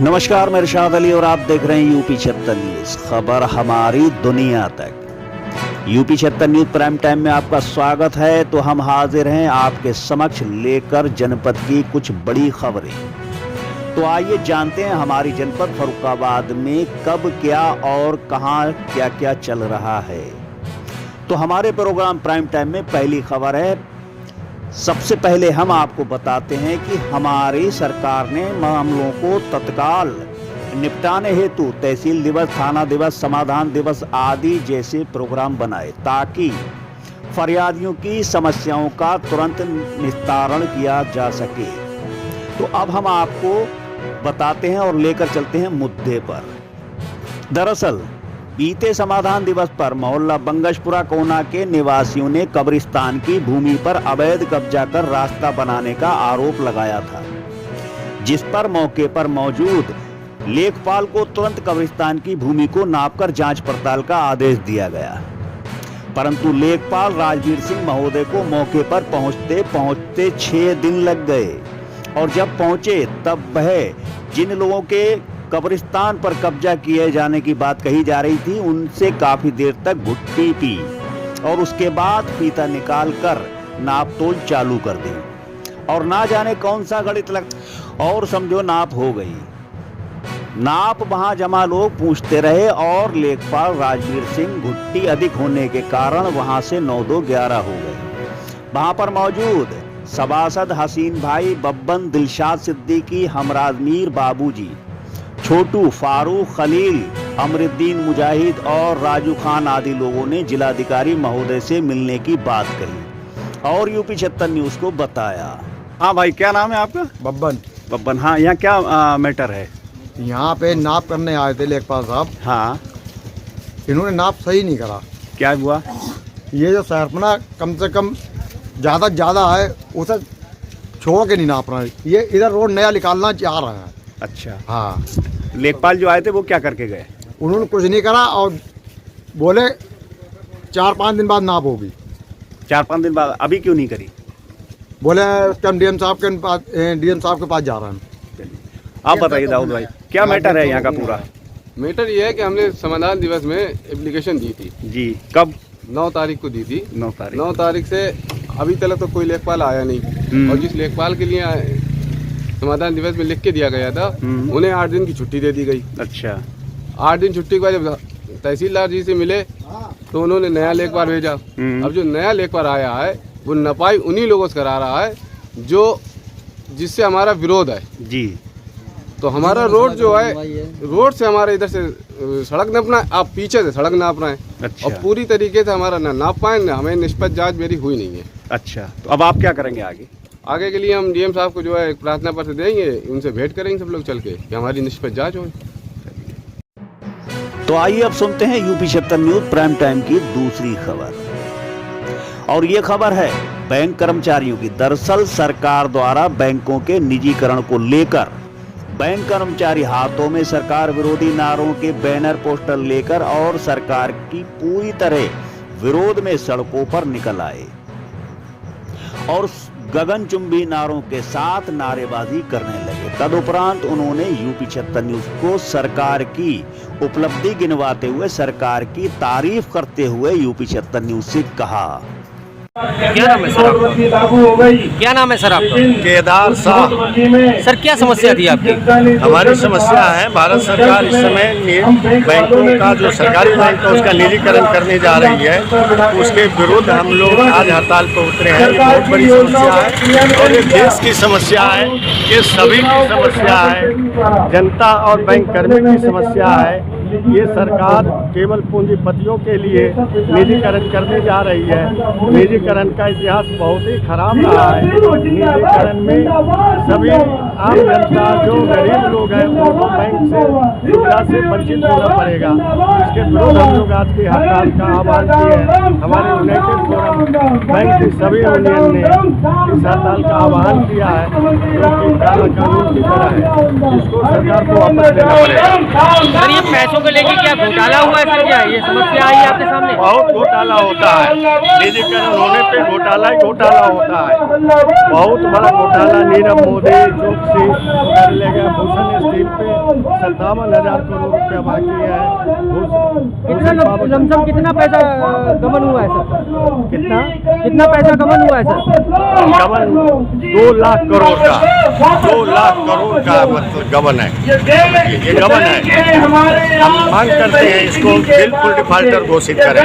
नमस्कार, मैं इरशाद अली और आप देख रहे हैं यूपी 76 न्यूज, खबर हमारी दुनिया तक। यूपी 76 न्यूज प्राइम टाइम में आपका स्वागत है। तो हम हाजिर हैं आपके समक्ष लेकर जनपद की कुछ बड़ी खबरें। तो आइए जानते हैं हमारी जनपद फर्रुखाबाद में कब क्या और कहां क्या क्या चल रहा है। तो हमारे प्रोग्राम प्राइम टाइम में पहली खबर है। सबसे पहले हम आपको बताते हैं कि हमारी सरकार ने मामलों को तत्काल निपटाने हेतु तहसील दिवस, थाना दिवस, समाधान दिवस आदि जैसे प्रोग्राम बनाए ताकि फरियादियों की समस्याओं का तुरंत निस्तारण किया जा सके। तो अब हम आपको बताते हैं और लेकर चलते हैं मुद्दे पर। दरअसल बीते समाधान दिवस पर मोहल्ला बंगशपुरा कोना के निवासियों ने कब्रिस्तान की भूमि पर अवैध कब्जा कर रास्ता बनाने का आरोप लगाया था, जिस पर मौके पर मौजूद लेखपाल को तुरंत कब्रिस्तान की भूमि को नापकर जांच पड़ताल का आदेश दिया गया। परंतु लेखपाल राजवीर सिंह महोदय को मौके पर पहुंचते 6 दिन लग गए और जब पहुंचे तब वह जिन लोगों के कब्रिस्तान पर कब्जा किए जाने की बात कही जा रही थी उनसे काफी देर तक घुट्टी पी और उसके बाद फीता निकाल कर नापतोल चालू कर दी और ना जाने कौन सा गणित लग और समझो नाप हो गई। नाप वहां जमा लोग पूछते रहे और लेखपाल राजवीर सिंह घुट्टी अधिक होने के कारण वहां से 9-2-11 हो गए। वहां पर मौजूद सभासद हसीन भाई, बब्बन, दिलशाद सिद्दीकी, हमराज मीर, बाबूजी, छोटू, फारूक, खलील, अमरुद्दीन मुजाहिद और राजू खान आदि लोगों ने जिलाधिकारी महोदय से मिलने की बात कही और यूपी 76 न्यूज को बताया। हाँ भाई, क्या नाम है आपका? बब्बन। बब्बन, हाँ, यहाँ क्या मैटर है? यहाँ पे नाप करने आए थे लेखपाल साहब। हाँ, इन्होंने नाप सही नहीं करा। क्या हुआ? ये जो सरपना कम से कम ज़्यादा है उसे छोड़ के नहीं नाप रहे हैं। ये इधर रोड नया निकालना चाह रहे हैं। अच्छा, हाँ। लेखपाल जो आए थे वो क्या करके गए? उन्होंने कुछ नहीं करा और बोले 4-5 दिन बाद नाप होगी। 4-5 दिन बाद? अभी क्यों नहीं करी? बोले हम डीएम साहब के पास जा रहे हैं। आप बताइए दाऊद भाई, क्या मैटर है यहाँ का पूरा? मैटर ये है कि हमने समाधान दिवस में एप्लीकेशन दी थी जी। कब? 9 तारीख को दी थी। 9 तारीख से अभी तक तो कोई लेखपाल आया नहीं और जिस लेखपाल के लिए समाधान दिवस में लिख के दिया गया था उन्हें 8 दिन की छुट्टी दे दी गई। अच्छा। 8 दिन छुट्टी के बाद जब तहसीलदार जी से मिले तो उन्होंने नया लेखपाल भेजा। अब जो नया लेखपाल आया है वो नपाई उन्हीं लोगों से करा रहा है जो जिससे हमारा विरोध है जी। तो हमारा रोड जो है, रोड से हमारे इधर से सड़क नापना है, आप पीछे से सड़क नाप रहे हैं। अच्छा। और पूरी तरीके से हमारा ना नाप पाए ना हमें निष्पक्ष जांच मेरी हुई नहीं है। अच्छा, तो अब आप क्या करेंगे आगे के लिए? हम डीएम साहब को जो है एक प्रार्थना पत्र देंगे, उनसे भेंट करेंगे सब लोग चल के कि हमारी निष्पक्ष जांच हो। तो आइए अब सुनते हैं यूपी 76 न्यूज प्राइम टाइम की दूसरी खबर और ये खबर है बैंक कर्मचारियों की। दरअसल सरकार द्वारा बैंकों के निजीकरण को लेकर बैंक कर्मचारी हाथों में सरकार विरोधी नारों के बैनर पोस्टर लेकर और सरकार की पूरी तरह विरोध में सड़कों पर निकल आए और गगनचुंबी नारों के साथ नारेबाजी करने लगे। तदुपरांत उन्होंने यूपी 76 न्यूज को सरकार की उपलब्धि गिनवाते हुए सरकार की तारीफ करते हुए यूपी 76 न्यूज से कहा। क्या नाम है सर आपका? क्या नाम है सर आपका? केदार साह। सर क्या समस्या थी आपकी? हमारी समस्या है, भारत सरकार इस समय बैंकों का जो सरकारी बैंक है उसका निजीकरण करने जा रही है, उसके विरुद्ध हम लोग आज हड़ताल पर उतरे हैं। ये बहुत बड़ी समस्या है और ये देश की समस्या है, ये सभी की समस्या है, जनता और बैंक कर्मी की समस्या है। ये सरकार केवल पूंजीपतियों के लिए निजीकरण करने जा रही है। निजीकरण का इतिहास बहुत ही खराब रहा है। निजीकरण में सभी आम जनता जो गरीब लोग हैं उनको बैंक से सुविधा से वंचित होना पड़ेगा। इसके विरोध हम लोग आज की हड़ताल का आह्वान किए हैं। हमारे यूनाइटेड फोरम बैंक कि सभी यूनियन ने इस हड़ताल का आह्वान किया है, जो कि काला कानून की तरह है, इसको सरकार को वापस लेना पड़ेगा। सर ये पैसों को लेके क्या घोटाला हुआ है सर, क्या ये समस्या आई है आपके सामने? बहुत घोटाला होता है, निजीकरण होने पे घोटाला ही घोटाला होता है। बहुत बड़ा घोटाला नीरव मोदी चौकसी कर ले गया। भूषण स्टील पे 57,000 करोड़ रुपया बाकी है। लमसम कितना पैसा गमन हुआ है सर? कितना पैसा गमन हुआ है सर? गबन 2 लाख करोड़ का, 2 लाख करोड़ का मतलब गबन है, ये गबन है। हम मांग करते हैं इसको बिल्कुल डिफाल्टर घोषित करें,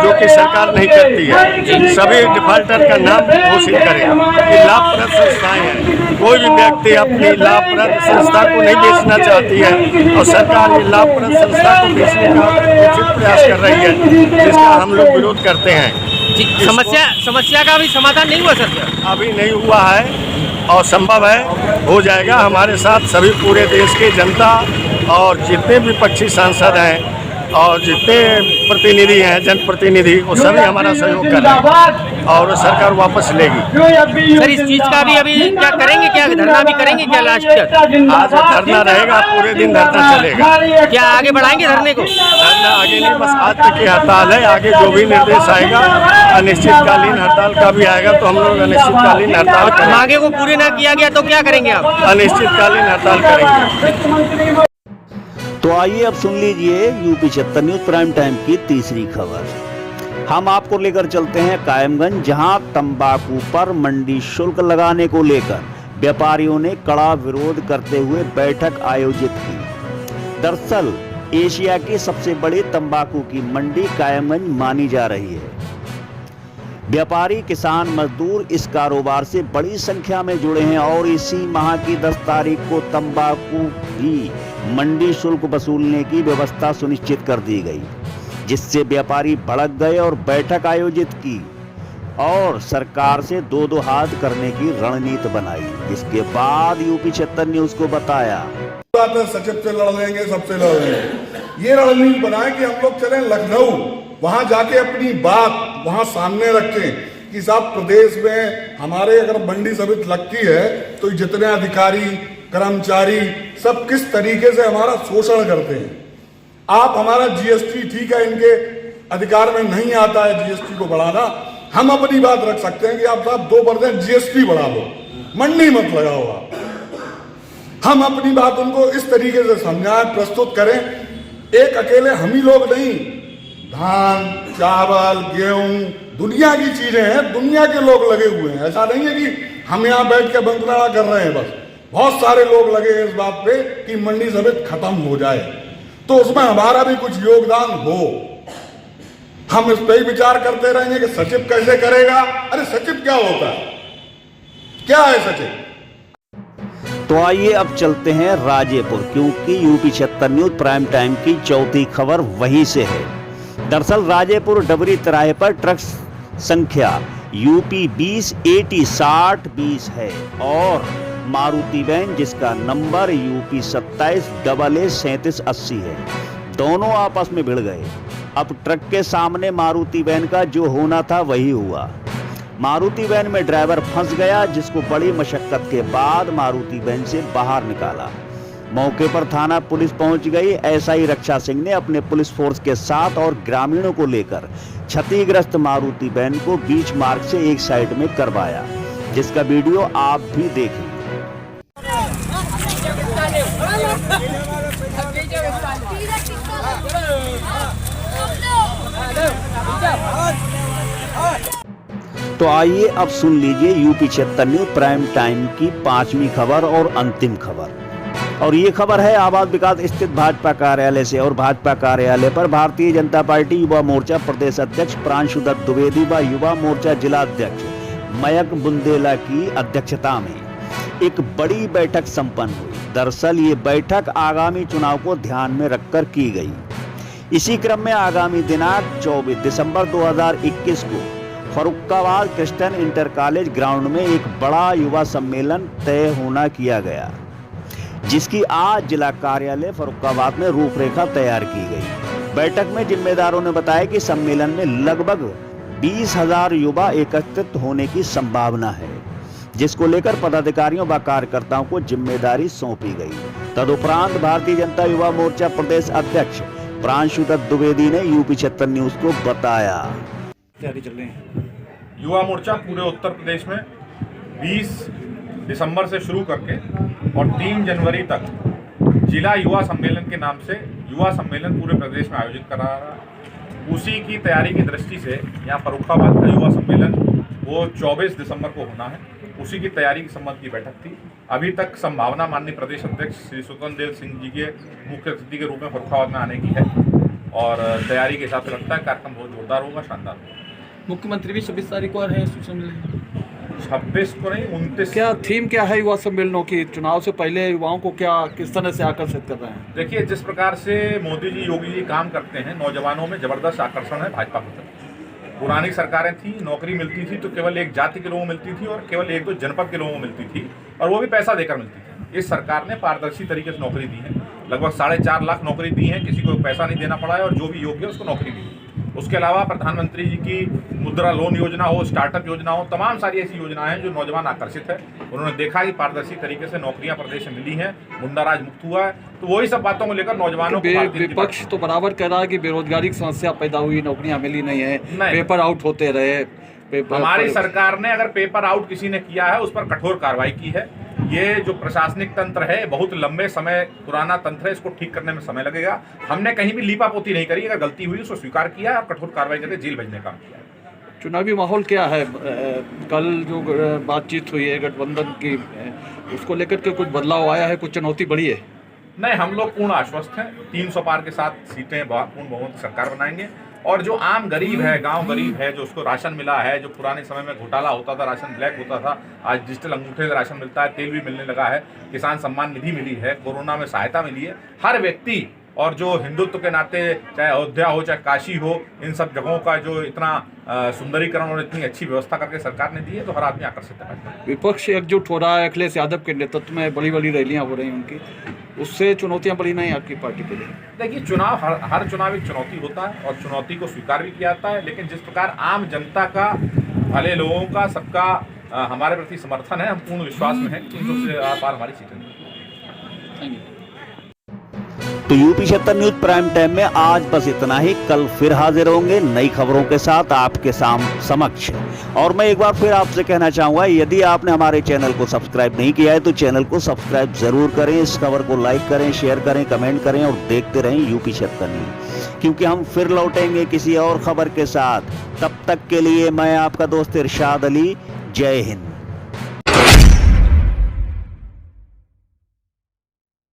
जो कि सरकार नहीं करती है। सभी डिफाल्टर का नाम घोषित करें। ये लाभप्रद संस्थाएं हैं, कोई भी व्यक्ति अपनी लाभप्रद संस्था को नहीं बेचना चाहती है और सरकार ये लाभप्रद संस्था को बेचने का उचित प्रयास कर रही है, जिसका हम लोग विरोध करते हैं। समस्या का अभी समाधान नहीं हुआ सर? अभी नहीं हुआ है और संभव है हो जाएगा। हमारे साथ सभी पूरे देश की जनता और जितने भी विपक्षी सांसद हैं और जितने प्रतिनिधि हैं, जनप्रतिनिधि, वो सभी हमारा सहयोग कर रहे हैं और सरकार वापस लेगी। सर इस चीज का अभी क्या करेंगे, क्या धरना भी करेंगे क्या लास्ट तक? आज धरना रहेगा, पूरे दिन धरना चलेगा। क्या आगे बढ़ाएंगे धरने को? धरना आगे नहीं, बस आज तक की हड़ताल है। आगे जो भी निर्देश आएगा, अनिश्चितकालीन हड़ताल का भी आएगा तो हम लोग अनिश्चितकालीन हड़ताल करेंगे। मांगे को पूरे ना किया गया तो क्या करेंगे आप? अनिश्चितकालीन हड़ताल करेंगे। तो आइए अब सुन लीजिए यूपी 76 न्यूज प्राइम टाइम की तीसरी खबर। हम आपको लेकर चलते हैं कायमगंज, जहां तंबाकू पर मंडी शुल्क लगाने को लेकर व्यापारियों ने कड़ा विरोध करते हुए बैठक आयोजित की। दरअसल एशिया की सबसे बड़ी तंबाकू की मंडी कायमगंज मानी जा रही है। व्यापारी, किसान, मजदूर इस कारोबार से बड़ी संख्या में जुड़े हैं और इसी माह की 10 तारीख को तंबाकू भी मंडी शुल्क वसूलने की व्यवस्था सुनिश्चित कर दी गई, जिससे व्यापारी भड़क गए और बैठक आयोजित की और सरकार से दो हाथ करने की रणनीति बनाई, जिसके बाद यूपी 76 न्यूज को बताया। सचिव से लड़ लेंगे, सबसे लड़ लेंगे, ये रणनीति बनाए कि हम लोग चलें लखनऊ, वहां जाके अपनी बात वहां सामने रखें कि साहब प्रदेश में हमारे अगर मंडी समिति लगती है तो जितने अधिकारी, कर्मचारी सब किस तरीके से हमारा शोषण करते हैं। आप हमारा जीएसटी, ठीक है इनके अधिकार में नहीं आता है जीएसटी को बढ़ाना, हम अपनी बात रख सकते हैं कि आप साहब 2% जीएसटी बढ़ा दो, मंडी मत लगाओ आप। हम अपनी बात उनको इस तरीके से समझाएं, प्रस्तुत करें। एक अकेले हम ही लोग नहीं, धान, चावल, गेहूं, दुनिया की चीजें हैं, दुनिया के लोग लगे हुए हैं। ऐसा नहीं है कि हम यहाँ बैठ के बंकनारा कर रहे हैं, बस बहुत सारे लोग लगे हैं इस बात पे कि मंडी समिति खत्म हो जाए, तो उसमें हमारा भी कुछ योगदान हो। हम इस पे ही विचार करते रहेंगे कि सचिव कैसे करेगा। अरे सचिव क्या होता है, क्या है सचिव? तो आइए अब चलते हैं राजेपुर, क्योंकि यूपी 76 न्यूज प्राइम टाइम की चौथी खबर वहीं से है। दरअसल राजेपुर डबरी तिराहे पर ट्रक संख्या यूपी 20 AT 6020 है और मारुति वैन जिसका नंबर यूपी 27 AA 3780 है, दोनों आपस में भिड़ गए। अब ट्रक के सामने मारुति वैन का जो होना था वही हुआ। मारुति वैन में ड्राइवर फंस गया, जिसको बड़ी मशक्कत के बाद मारुति वैन से बाहर निकाला। मौके पर थाना पुलिस पहुंच गई। एसआई रक्षा सिंह ने अपने पुलिस फोर्स के साथ और ग्रामीणों को लेकर क्षतिग्रस्त मारुति वैन को बीच मार्ग से एक साइड में करवाया, जिसका वीडियो आप भी देखें। तो आइए अब सुन लीजिए यूपी 76 न्यूज प्राइम टाइम की 5वीं खबर और अंतिम खबर। और ये खबर है आबाद विकास स्थित भाजपा कार्यालय से। और भाजपा कार्यालय पर भारतीय जनता पार्टी युवा मोर्चा प्रदेश अध्यक्ष प्रांशु दत्त द्विवेदी व युवा मोर्चा जिला अध्यक्ष मयंक बुंदेला की अध्यक्षता में एक बड़ी बैठक संपन्न हुई। दरअसल ये बैठक आगामी चुनाव को ध्यान में रखकर की गई। इसी क्रम में आगामी दिनांक 24 दिसंबर 2021 को Farrukhabad Christian inter college ground में एक बड़ा युवा सम्मेलन तय होना किया गया, जिसकी आज जिला कार्यालय फर्रुखाबाद में रूपरेखा तैयार की गई। बैठक में जिम्मेदारों ने बताया कि सम्मेलन में लगभग 20,000 युवा एकत्रित होने की संभावना है, जिसको लेकर पदाधिकारियों व कार्यकर्ताओं को जिम्मेदारी सौंपी गई। तदुपरांत भारतीय जनता युवा मोर्चा प्रदेश अध्यक्ष प्रांशुदत्त द्विवेदी ने यूपी 76 न्यूज को बताया। तैयारी चल रही है। युवा मोर्चा पूरे उत्तर प्रदेश में 20 दिसंबर से शुरू करके और 3 जनवरी तक जिला युवा सम्मेलन के नाम से युवा सम्मेलन पूरे प्रदेश में आयोजित करा रहा है। उसी की तैयारी की दृष्टि से यहाँ फर्रुखाबाद का युवा सम्मेलन वो 24 दिसंबर को होना है। उसी की तैयारी के संबंध की बैठक थी। अभी तक संभावना माननीय प्रदेश अध्यक्ष श्री स्वतंत्र देव सिंह जी के मुख्य अतिथि के रूप में फर्रुखाबाद में आने की है और तैयारी के हिसाब से लगता है कार्यक्रम बहुत जोरदार होगा, शानदार होगा। मुख्यमंत्री भी 26 तारीख को आ रहे हैं, सूचना मिली 26 को नहीं 29। क्या थीम क्या है युवा सम्मेलनों की? चुनाव से पहले युवाओं को क्या किस तरह से आकर्षित कर रहे हैं? देखिए, जिस प्रकार से मोदी जी योगी जी काम करते हैं, नौजवानों में जबरदस्त आकर्षण है भाजपा की तरफ। पुरानी सरकारें थी, नौकरी मिलती थी तो केवल एक जाति के लोगों को मिलती थी और केवल 1-2 जनपद के लोगों को मिलती थी और वो भी पैसा देकर मिलती थी। इस सरकार ने पारदर्शी तरीके से नौकरी दी है, लगभग 4.5 लाख नौकरी दी है, किसी को पैसा नहीं देना पड़ा है और जो भी योग्य है उसको नौकरी दी। उसके अलावा प्रधानमंत्री जी की मुद्रा लोन योजना हो, स्टार्टअप योजना हो, तमाम सारी ऐसी योजनाएं हैं जो नौजवान आकर्षित है। उन्होंने देखा कि पारदर्शी तरीके से नौकरियां प्रदेश में मिली हैं, गुंडाराज मुक्त हुआ है, तो वही सब बातों को लेकर नौजवानों को विपक्ष तो बराबर कह रहा है कि बेरोजगारी की समस्या पैदा हुई, नौकरियां मिली नहीं है, पेपर आउट होते रहे। हमारी सरकार ने अगर पेपर आउट किसी ने किया है उस पर कठोर कार्रवाई की है। ये जो प्रशासनिक तंत्र है बहुत लंबे समय पुराना तंत्र है, इसको ठीक करने में समय लगेगा। हमने कहीं भी लीपापोती नहीं करी, अगर गलती हुई उसको स्वीकार किया और कठोर कार्रवाई करके जेल भेजने का काम किया। चुनावी माहौल क्या है? कल जो बातचीत हुई है गठबंधन की, उसको लेकर के कुछ बदलाव आया है, कुछ चुनौती बढ़ी है? नहीं, हम लोग पूर्ण आश्वस्त हैं। 300 पार के साथ सीटें पूर्ण बहुमत की सरकार बनाएंगे और जो आम गरीब है, गांव गरीब है, जो उसको राशन मिला है, जो पुराने समय में घोटाला होता था, राशन ब्लैक होता था, आज डिजिटल अंगूठे से राशन मिलता है, तेल भी मिलने लगा है, किसान सम्मान निधि मिली है, कोरोना में सहायता मिली है। हर व्यक्ति और जो हिंदुत्व के नाते चाहे अयोध्या हो चाहे काशी हो, इन सब जगहों का जो इतना सुंदरीकरण और इतनी अच्छी व्यवस्था करके सरकार ने दी है, तो हर आदमी आकर्षित है। विपक्ष एकजुट हो रहा है, अखिलेश यादव के नेतृत्व में बड़ी बड़ी रैलियां हो रही हैं उनकी, उससे चुनौतियां बड़ी नहीं आपकी पार्टी के लिए? देखिए, चुनाव हर चुनाव एक चुनौती होता है और चुनौती को स्वीकार भी किया जाता है, लेकिन जिस प्रकार आम जनता का, भले लोगों का, सबका हमारे प्रति समर्थन है, हम पूर्ण विश्वास में हैं कि 300 से पार हमारी सीटें। Thank you. तो यूपी 76 न्यूज प्राइम टाइम में आज बस इतना ही। कल फिर हाजिर होंगे नई खबरों के साथ आपके समक्ष। और मैं एक बार फिर आपसे कहना चाहूँगा, यदि आपने हमारे चैनल को सब्सक्राइब नहीं किया है तो चैनल को सब्सक्राइब जरूर करें, इस खबर को लाइक करें, शेयर करें, कमेंट करें और देखते रहें यूपी 76 न्यूज, क्योंकि हम फिर लौटेंगे किसी और खबर के साथ। तब तक के लिए मैं आपका दोस्त इरशाद अली। जय हिंद।